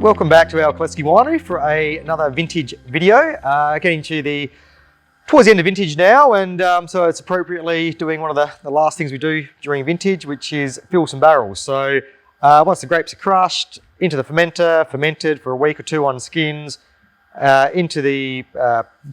Welcome back to our Kalleske Winery for another vintage video. Getting to towards the end of vintage now, and so it's appropriately doing one of the last things we do during vintage, which is fill some barrels. So once the grapes are crushed, into the fermenter, fermented for a week or two on skins, into the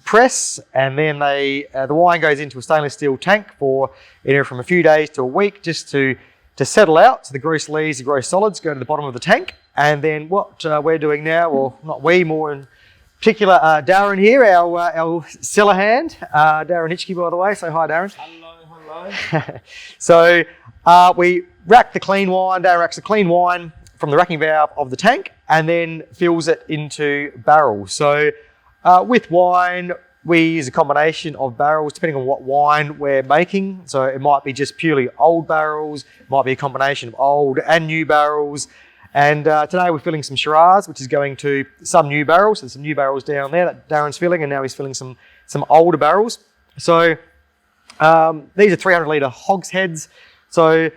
press, and then the wine goes into a stainless steel tank for anywhere from a few days to a week, just to settle out. So the gross lees, the gross solids go to the bottom of the tank. And then what we're doing now, or not we, more in particular, Darren here, our cellar hand. Darren Hitchke, by the way. So hi, Darren. Hello. So we rack the clean wine. Darren racks the clean wine from the racking valve of the tank and then fills it into barrels. So with wine, we use a combination of barrels depending on what wine we're making. So it might be just purely old barrels, it might be a combination of old and new barrels. And today we're filling some Shiraz, which is going to some new barrels. There's some new barrels down there that Darren's filling, and now he's filling some older barrels. So these are 300 litre hogsheads. So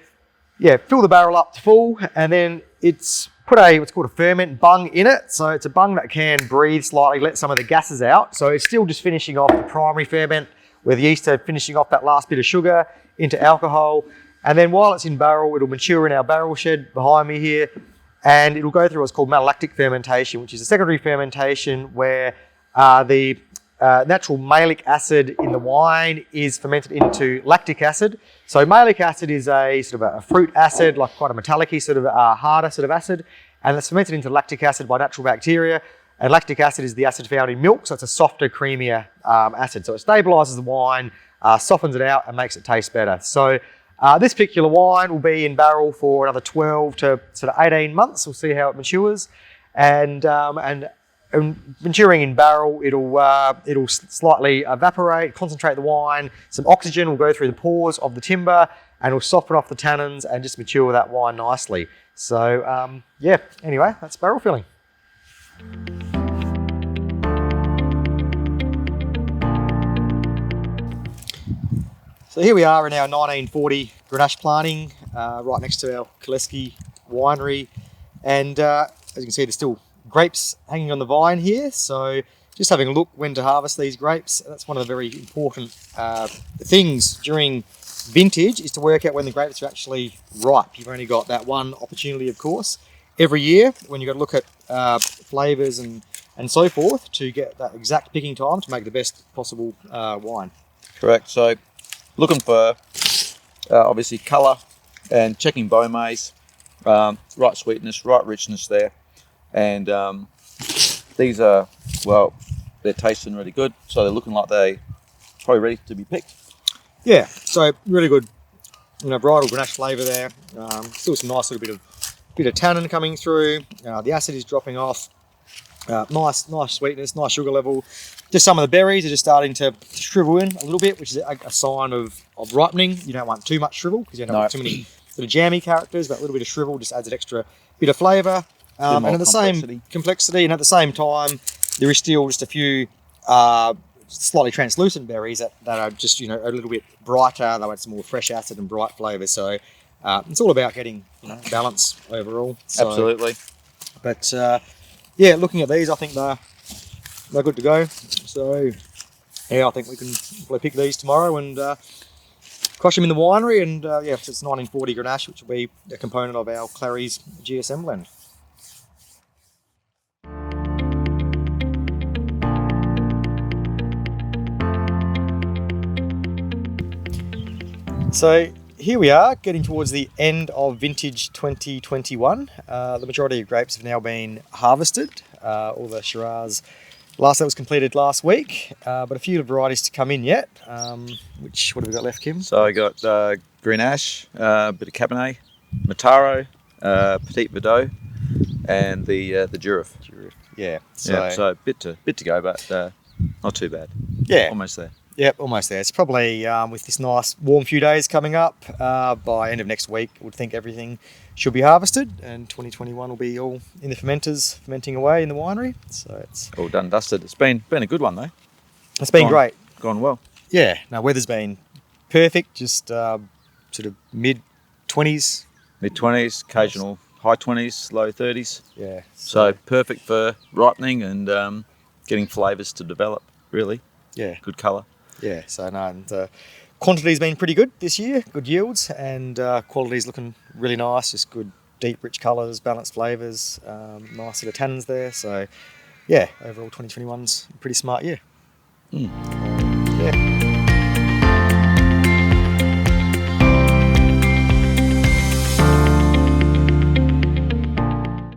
yeah, fill the barrel up to full, and then it's put what's called a ferment bung in it. So it's a bung that can breathe slightly, let some of the gases out. So it's still just finishing off the primary ferment, where the yeast are finishing off that last bit of sugar into alcohol. And then while it's in barrel, it'll mature in our barrel shed behind me here. And it'll go through what's called malolactic fermentation, which is a secondary fermentation where the natural malic acid in the wine is fermented into lactic acid. So malic acid is a sort of a fruit acid, like quite a metallic-y sort of harder sort of acid, and it's fermented into lactic acid by natural bacteria. And lactic acid is the acid found in milk, so it's a softer, creamier acid. So it stabilises the wine, softens it out, and makes it taste better. So this particular wine will be in barrel for another 12 to sort of 18 months. We'll see how it matures, and maturing in barrel, it'll slightly evaporate, concentrate the wine. Some oxygen will go through the pores of the timber, and it'll soften off the tannins and just mature that wine nicely. So yeah. Anyway, that's barrel filling. So here we are in our 1940 Grenache planting, right next to our Kalleske Winery. And as you can see, there's still grapes hanging on the vine here. So just having a look when to harvest these grapes. That's one of the very important things during vintage, is to work out when the grapes are actually ripe. You've only got that one opportunity, of course, every year when you've got to look at flavours and so forth to get that exact picking time to make the best possible wine. Correct. So looking for obviously colour and checking bone maze, right sweetness, right richness there. And these are, well, they're tasting really good. So they're looking like they're probably ready to be picked. Yeah, so really good, varietal Grenache flavour there. Still some nice little bit of tannin coming through. The acid is dropping off. Nice sweetness, nice sugar level. Just some of the berries are just starting to shrivel in a little bit, which is a sign of ripening. You don't want too much shrivel because you don't want too many sort of jammy characters, but a little bit of shrivel just adds an extra bit of flavour. And at the same complexity, and at the same time, there is still just a few slightly translucent berries that are just a little bit brighter. They want some more fresh acid and bright flavour. So it's all about getting balance overall. So, absolutely. But yeah, looking at these, I think they're good to go. So yeah, I think we can probably pick these tomorrow and crush them in the winery. And yeah, it's 1940 Grenache, which will be a component of our Clary's GSM blend. So here we are, getting towards the end of vintage 2021. The majority of grapes have now been harvested. All the Shiraz that was completed last week, but a few varieties to come in yet. What have we got left, Kym? So I got Grenache, a bit of Cabernet, Mataro, Petit Verdot, and the Durif. Yeah. So a bit to go, but not too bad. Yeah. Almost there. Yep, almost there. It's probably, with this nice warm few days coming up, by end of next week, I would think everything should be harvested, and 2021 will be all in the fermenters, fermenting away in the winery. So it's all done and dusted. It's been a good one though. It's been great. Gone well. Yeah. No, weather's been perfect. Just sort of mid-20s. Mid-20s, occasional high 20s, low 30s. Yeah. So perfect for ripening and getting flavours to develop, really. Yeah. Good colour. Yeah. So no, and quantity's been pretty good this year. Good yields, and quality's looking really nice. Just good, deep, rich colours, balanced flavours, nice sort of tannins there. So yeah, overall 2021's a pretty smart year. Mm. Yeah.